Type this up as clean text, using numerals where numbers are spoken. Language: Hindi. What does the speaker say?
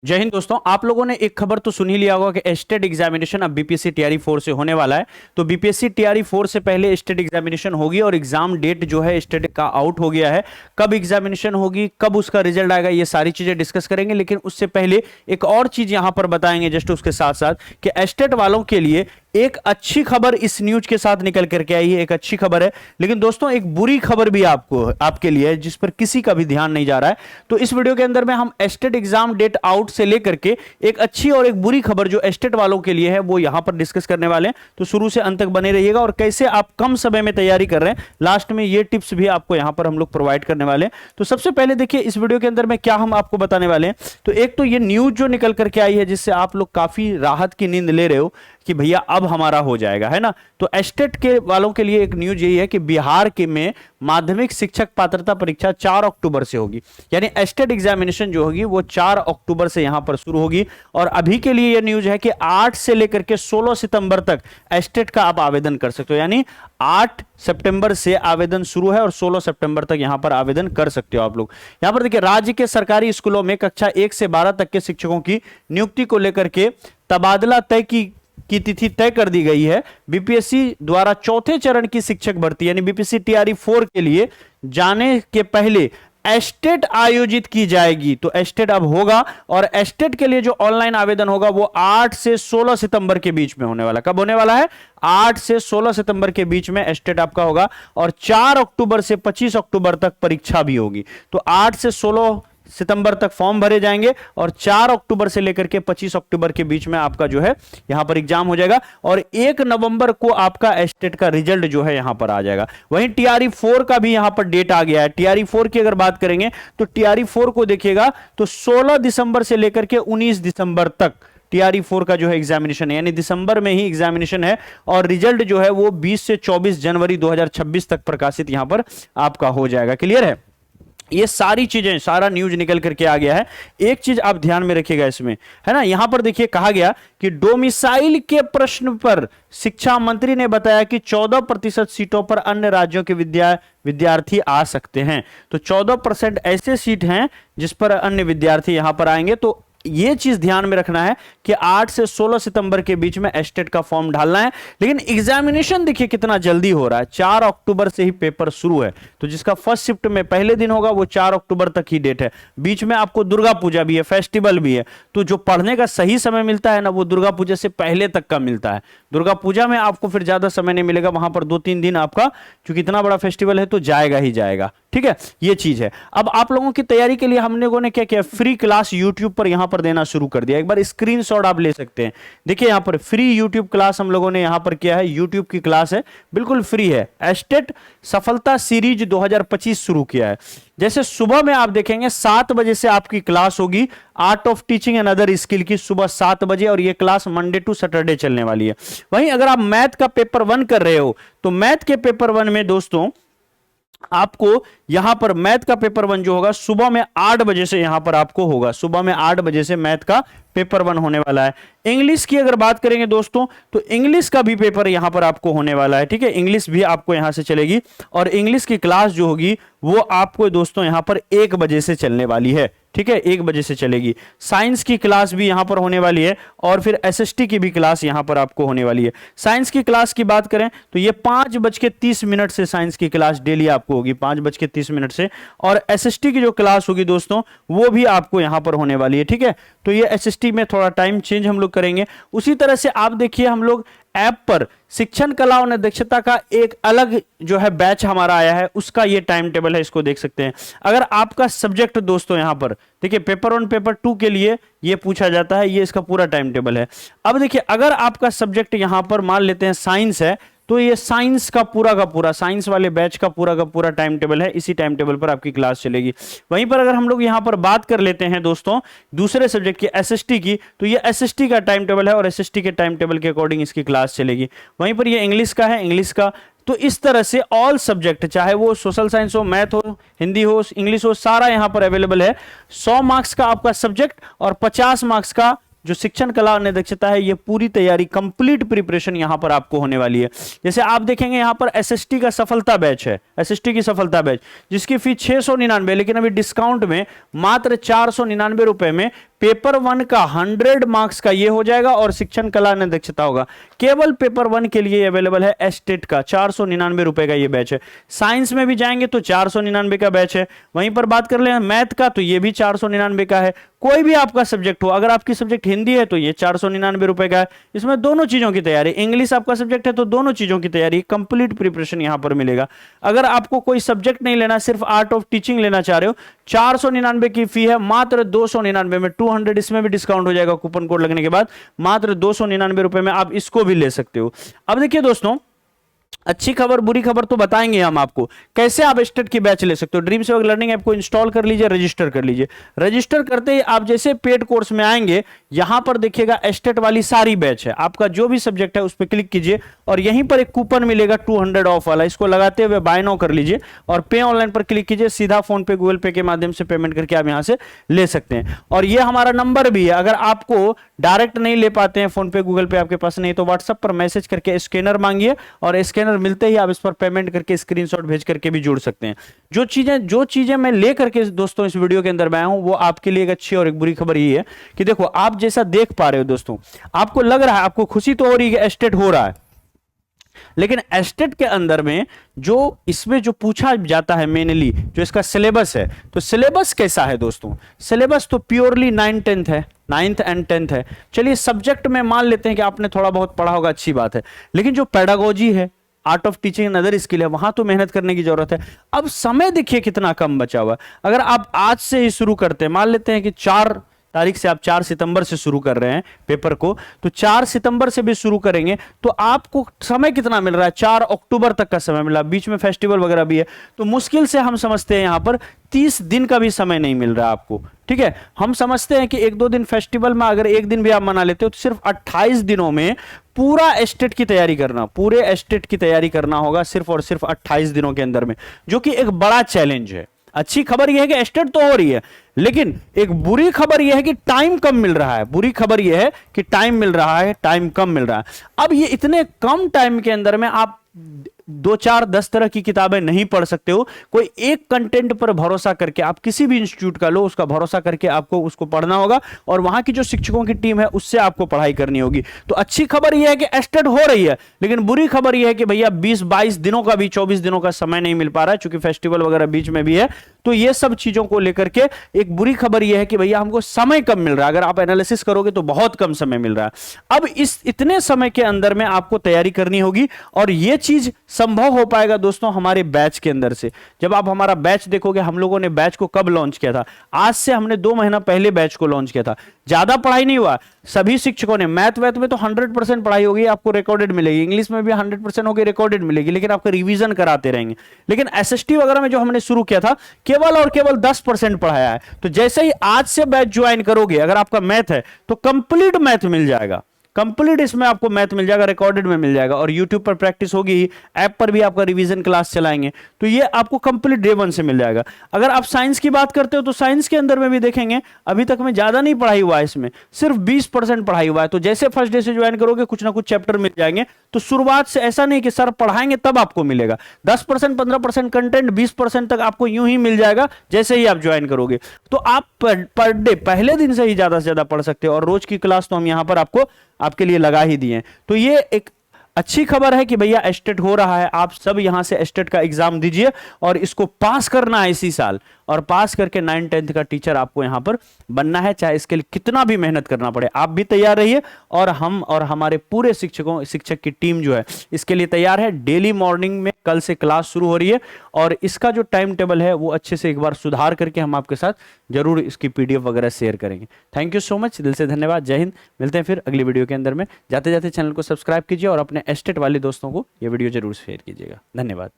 जय हिंद दोस्तों। आप लोगों ने एक खबर तो सुन ही लिया होगा कि स्टेट एग्जामिनेशन अब बीपीएससी टीआरई 4 से होने वाला है। तो बीपीएससी टीआरई 4 से पहले स्टेट एग्जामिनेशन होगी और एग्जाम डेट जो है स्टेट का आउट हो गया है। कब एग्जामिनेशन होगी, कब उसका रिजल्ट आएगा, ये सारी चीजें डिस्कस करेंगे। लेकिन उससे पहले एक और चीज यहां पर बताएंगे जस्ट उसके साथ साथ कि स्टेट वालों के लिए एक अच्छी खबर इस न्यूज के साथ निकल करके आई है। एक अच्छी खबर है, लेकिन दोस्तों एक बुरी खबर भी आपके लिए है जिस पर किसी का भी ध्यान नहीं जा रहा है। तो इस वीडियो के अंदर में हम स्टेट एग्जाम डेट आउट से लेकर के एक अच्छी और एक बुरी खबर जो स्टेट वालों के लिए है वो यहां पर डिस्कस करने वाले हैं। तो शुरू से अंत तक बने रहिएगा और कैसे आप कम समय में तैयारी कर रहे हैं, लास्ट में ये टिप्स भी आपको यहां पर हम लोग प्रोवाइड करने वाले हैं। तो सबसे पहले देखिए इस वीडियो के अंदर में क्या हम आपको बताने वाले हैं। तो एक तो ये न्यूज जो निकल करके आई है जिससे आप लोग काफी राहत की नींद ले रहे हो कि भैया अब हमारा हो जाएगा, है ना। तो एस्टेट के वालों के लिए एक न्यूज यही है कि बिहार के में माध्यमिक शिक्षक पात्रता परीक्षा 4 अक्टूबर से होगी। यानी एस्टेट एग्जामिनेशन जो होगी वो 4 अक्टूबर से यहां पर शुरू होगी। और अभी के लिए यह न्यूज है कि 8 से लेकर के 16 सितंबर तक एस्टेट का आप आवेदन कर सकते हो। यानी 8 सितंबर से आवेदन शुरू है और 16 सितंबर तक यहां पर आवेदन कर सकते हो आप लोग। यहां पर देखिए राज्य के सरकारी स्कूलों में कक्षा 1 से 12 तक के शिक्षकों की नियुक्ति को लेकर के तबादला तय की तिथि तय कर दी गई है। बीपीएससी द्वारा चौथे चरण की शिक्षक भर्ती यानी बीपीएससी टीआरई 4 के लिए जाने के पहले एस्टेट आयोजित की जाएगी। तो एस्टेट अब होगा और एस्टेट के लिए जो ऑनलाइन आवेदन होगा वो 8 से 16 सितंबर के बीच में होने वाला। कब होने वाला है? 8 से 16 सितंबर के बीच में एस्टेट आपका होगा और 4 अक्टूबर से 25 अक्टूबर तक परीक्षा भी होगी। तो 8 से 16 सितंबर तक फॉर्म भरे जाएंगे और 4 अक्टूबर से लेकर के 25 अक्टूबर के बीच में आपका जो है यहां पर एग्जाम हो जाएगा और 1 नवंबर को आपका एस्टेट का रिजल्ट जो है यहां पर आ जाएगा। वहीं टीआरई 4 का भी यहां पर डेट आ गया है। टीआरई 4 की अगर बात करेंगे तो टीआरई 4 को देखिएगा तो 16 दिसंबर से लेकर के 19 दिसंबर तक टीआरई 4 का जो है एग्जामिनेशन है। यानी दिसंबर में ही एग्जामिनेशन है और रिजल्ट जो है वो 20 से 24 जनवरी 2026 तक प्रकाशित यहां पर आपका हो जाएगा। क्लियर है? ये सारी चीजें, सारा न्यूज निकल करके आ गया है। एक चीज आप ध्यान में रखिएगा इसमें, है ना। यहां पर देखिए कहा गया कि डोमिसाइल के प्रश्न पर शिक्षा मंत्री ने बताया कि 14% सीटों पर अन्य राज्यों के विद्यार्थी आ सकते हैं। तो 14% ऐसे सीट हैं जिस पर अन्य विद्यार्थी यहां पर आएंगे। तो ये चीज ध्यान में रखना है कि 8 से 16 सितंबर के बीच में एस्टेट का फॉर्म डालना है। लेकिन एग्जामिनेशन देखिए कितना जल्दी हो रहा है, 4 अक्टूबर से ही पेपर शुरू है। तो जिसका फर्स्ट शिफ्ट में पहले दिन होगा वो 4 अक्टूबर तक ही डेट है। बीच में आपको दुर्गा पूजा भी है, फेस्टिवल भी है। तो जो पढ़ने का सही समय मिलता है ना वो दुर्गा पूजा से पहले तक का मिलता है। दुर्गा पूजा में आपको फिर ज्यादा समय नहीं मिलेगा, वहां पर 2-3 दिन आपका, क्योंकि इतना बड़ा फेस्टिवल है तो जाएगा ही जाएगा। ठीक है, ये चीज है। अब आप लोगों की तैयारी के लिए हम लोगों ने क्या किया, फ्री क्लास यूट्यूब पर यहां पर देना शुरू कर दिया। एक बार स्क्रीनशॉट आप ले सकते हैं। देखिए यहां पर फ्री यूट्यूब क्लास हम लोगों ने यहां पर किया है। यूट्यूब की क्लास है, बिल्कुल फ्री है। एस्टेट सफलता सीरीज 2025 शुरू किया है। जैसे सुबह में आप देखेंगे 7 बजे से आपकी क्लास होगी, art of teaching and other skill की, सुबह 7 बजे। और ये क्लास मंडे टू सैटरडे चलने वाली है। वहीं अगर आप मैथ का पेपर 1 कर रहे हो तो मैथ के पेपर 1 में दोस्तों आपको यहां पर मैथ का पेपर 1 जो होगा सुबह में 8 बजे से यहां पर आपको होगा। सुबह में 8 बजे से मैथ का पेपर 1 होने वाला है। इंग्लिश की अगर बात करेंगे दोस्तों तो इंग्लिश का भी पेपर यहां पर आपको होने वाला है। ठीक है, इंग्लिश भी आपको यहां से चलेगी और इंग्लिश की क्लास जो होगी वो आपको दोस्तों यहां पर 1 बजे से चलने वाली है। ठीक है, 1 बजे से चलेगी। साइंस की क्लास भी यहां पर होने वाली है और फिर एसएसटी की भी क्लास यहां पर आपको होने वाली है। साइंस की क्लास की बात करें तो ये 5:30 से साइंस की क्लास डेली आपको होगी, 5:30 से। और एसएसटी की जो क्लास होगी दोस्तों वो भी आपको यहां पर होने वाली है। ठीक है, तो ये एसएसटी में थोड़ा टाइम चेंज हम लोग करेंगे। उसी तरह से आप देखिए हम लोग ऐप पर शिक्षण कला और दक्षता का एक अलग जो है बैच हमारा आया है, उसका ये टाइम टेबल है, इसको देख सकते हैं। अगर आपका सब्जेक्ट दोस्तों यहां पर देखिए पेपर 1 पेपर 2 के लिए ये पूछा जाता है, ये इसका पूरा टाइम टेबल है। अब देखिए अगर आपका सब्जेक्ट यहां पर मान लेते हैं साइंस है तो ये साइंस का पूरा साइंस वाले बैच का पूरा टाइम टेबल है। इसी टाइम टेबल पर आपकी क्लास चलेगी। वहीं पर अगर हम लोग यहां पर बात कर लेते हैं दोस्तों दूसरे सब्जेक्ट की, एसएसटी की, तो ये एसएसटी का टाइम टेबल है और एसएसटी के टाइम टेबल के अकॉर्डिंग इसकी क्लास चलेगी। वहीं पर ये इंग्लिश का है, इंग्लिश का। तो इस तरह से ऑल सब्जेक्ट, चाहे वो सोशल साइंस हो, मैथ हो, हिंदी हो, इंग्लिश हो, सारा यहां पर अवेलेबल है। 100 मार्क्स का आपका सब्जेक्ट और 50 मार्क्स का जो शिक्षण कला और दक्षता है, ये पूरी तैयारी, कंप्लीट प्रिपरेशन यहां पर आपको होने वाली है। जैसे आप देखेंगे यहां पर एसएसटी का सफलता बैच है, एसएसटी की सफलता बैच जिसकी फीस 699, लेकिन अभी डिस्काउंट में मात्र 499 रुपए में पेपर 1 का 100 मार्क्स का ये हो जाएगा और शिक्षण कला ने दक्षता होगा। केवल पेपर 1 के लिए अवेलेबल है एस्टेट का 499 रुपए का ये बैच है। साइंस में भी जाएंगे तो 499 का बैच है। वहीं पर बात कर ले मैथ का तो ये भी 499 का है। कोई भी आपका सब्जेक्ट हो, अगर आपकी सब्जेक्ट हिंदी है तो ये 499 रुपए का है। इसमें दोनों चीजों की तैयारी, इंग्लिश आपका सब्जेक्ट है तो दोनों चीजों की तैयारी, कंप्लीट प्रिपरेशन यहां पर मिलेगा। अगर आपको कोई सब्जेक्ट नहीं लेना, सिर्फ आर्ट ऑफ टीचिंग लेना चाह रहे हो, 499 की फी है, मात्र 299 में, 200 इसमें भी डिस्काउंट हो जाएगा कूपन कोड लगने के बाद, मात्र 299 रुपए में आप इसको भी ले सकते हो। अब देखिए दोस्तों, अच्छी खबर बुरी खबर तो बताएंगे हम आपको, कैसे आप एस्टेट की बैच ले सकते हो। ड्रीम सेवक लर्निंग ऐप को इंस्टॉल कर लीजिए, रजिस्टर कर लीजिए। रजिस्टर करते ही आप जैसे पेड कोर्स में आएंगे, यहां पर देखिएगा एस्टेट वाली सारी बैच है, आपका जो भी सब्जेक्ट है उस पर क्लिक कीजिए और यहीं पर एक कूपन मिलेगा 200 ऑफ वाला, इसको लगाते हुए बाय नाउ कर लीजिए और पे ऑनलाइन पर क्लिक कीजिए। सीधा फोन पे गूगल पे के माध्यम से पेमेंट करके आप यहां से ले सकते हैं। और ये हमारा नंबर भी है, अगर आपको डायरेक्ट नहीं ले पाते हैं, फोन पे गूगल पे आपके पास नहीं, तो व्हाट्सएप पर मैसेज करके स्कैनर मांगिए और स्कैनर मिलते ही आप इस पर पेमेंट करके स्क्रीनशॉट भेज करके भी जुड़ सकते हैं। जो चीजें मैं लेकर के दोस्तों इस वीडियो के अंदर मैं आया हूं, वो आपके लिए एक अच्छी और एक बुरी खबर ये है कि देखो, आप जैसा देख पा रहे हो दोस्तों, आपको लग रहा है, आपको खुशी तो हो रही है एस्टेट हो रहा है, लेकिन एस्टेट के अंदर में जो इसमें जो पूछा जाता है मेनली, जो इसका सिलेबस है, तो सिलेबस कैसा है दोस्तों? सिलेबस तो प्योरली 9th-10th है, 9th एंड 10th है। चलिए सब्जेक्ट में मान लेते हैं कि आपने थोड़ा बहुत पढ़ा होगा, अच्छी बात है, लेकिन जो पेडागोजी है, art of teaching and other skill है, वहां तो मेहनत करने की जरूरत है। अब समय देखिए कितना कम बचा हुआ। अगर आप आज से ही शुरू करते हैं, मान लेते हैं कि 4 तारीख से, आप 4 सितंबर से शुरू कर रहे हैं पेपर को, तो 4 सितंबर से भी शुरू करेंगे तो आपको समय कितना मिल रहा है? 4 अक्टूबर तक का समय मिला, बीच में फेस्टिवल वगैरह भी है, तो मुश्किल से हम समझते हैं यहां पर 30 दिन का भी समय नहीं मिल रहा है आपको। ठीक है, हम समझते हैं कि 1-2 दिन फेस्टिवल में अगर एक दिन भी आप मना लेते हो तो सिर्फ 28 दिनों में पूरा एस्टेट की तैयारी करना, पूरे एस्टेट की तैयारी करना होगा सिर्फ और सिर्फ 28 दिनों के अंदर में, जो कि एक बड़ा चैलेंज है। अच्छी खबर यह है कि एस्टेट तो हो रही है, लेकिन एक बुरी खबर यह है कि टाइम कम मिल रहा है। बुरी खबर यह है कि टाइम मिल रहा है, टाइम कम मिल रहा है। अब ये इतने कम टाइम के अंदर में आप 2-4-10 तरह की किताबें नहीं पढ़ सकते हो। कोई एक कंटेंट पर भरोसा करके आप किसी भी इंस्टीट्यूट का लो, उसका भरोसा करके आपको उसको पढ़ना होगा और वहां की जो शिक्षकों की टीम है उससे आपको पढ़ाई करनी होगी। तो अच्छी खबर यह है कि एस्टेट हो रही है, लेकिन बुरी खबर यह है कि भैया 20-22 दिनों का भी, 24 दिनों का समय नहीं मिल पा रहा है, चूंकि फेस्टिवल वगैरह बीच में भी है। तो ये सब चीजों को लेकर के एक बुरी खबर यह है कि भैया हमको समय कम मिल रहा है। अगर आप एनालिसिस करोगे तो बहुत कम समय मिल रहा है। अब इस इतने समय के अंदर में आपको तैयारी करनी होगी और यह चीज संभव हो पाएगा दोस्तों हमारे बैच के अंदर से। जब आप हमारा बैच देखोगे, हम लोगों ने बैच को कब लॉन्च किया था? आज से हमने 2 महीना पहले बैच को लॉन्च किया था। ज्यादा पढ़ाई नहीं हुआ, सभी शिक्षकों ने, मैथ में तो 100% पढ़ाई होगी, आपको रिकॉर्डेड मिलेगी, इंग्लिश में भी 100% होगी, रिकॉर्डेड मिलेगी, लेकिन आपका रिवीजन कराते रहेंगे। लेकिन एसएसटी वगैरह में जो हमने शुरू किया था, केवल और केवल 10% पढ़ाया है। तो जैसे ही आज से बैच ज्वाइन करोगे, अगर आपका मैथ है तो कंप्लीट मैथ मिल जाएगा, कंप्लीट इसमें आपको मैथ मिल जाएगा, रिकॉर्डेड में मिल जाएगा और YouTube पर प्रैक्टिस होगी, ऐप पर भी आपका रिवीजन क्लास चलाएंगे, तो ये आपको कंप्लीट डे 1 से मिल जाएगा। अगर आप साइंस की बात करते हो तो साइंस के अंदर में भी देखेंगे, अभी तक में ज्यादा नहीं पढ़ाई हुआ है, इसमें सिर्फ 20% पढ़ाई हुआ है। तो जैसे फर्स्ट डे से ज्वाइन करोगे, कुछ ना कुछ चैप्टर मिल जाएंगे। तो शुरुआत से ऐसा नहीं कि सर पढ़ाएंगे तब आपको मिलेगा, 10% 15% कंटेंट 20% तक आपको यूं ही मिल जाएगा जैसे ही आप ज्वाइन करोगे। तो आप पर डे पहले दिन से ही ज्यादा से ज्यादा पढ़ सकते हो और रोज की क्लास तो हम यहां पर आपके लिए लगा ही दिए। तो ये एक अच्छी खबर है कि भैया एस्टेट हो रहा है। आप सब यहां से एस्टेट का एग्जाम दीजिए और इसको पास करना है इसी साल, और पास करके 9th-10th का टीचर आपको यहां पर बनना है, चाहे इसके लिए कितना भी मेहनत करना पड़े। आप भी तैयार रहिए और हम और हमारे पूरे शिक्षक की टीम जो है इसके लिए तैयार है। डेली मॉर्निंग में कल से क्लास शुरू हो रही है और इसका जो टाइम टेबल है वो अच्छे से एक बार सुधार करके हम आपके साथ जरूर इसकी PDF वगैरह शेयर करेंगे। थैंक यू सो मच, दिल से धन्यवाद। जय हिंद। मिलते हैं फिर अगली वीडियो के अंदर में। जाते जाते चैनल को सब्सक्राइब कीजिए और अपने एस्टेट वाले दोस्तों को ये वीडियो जरूर शेयर कीजिएगा। धन्यवाद।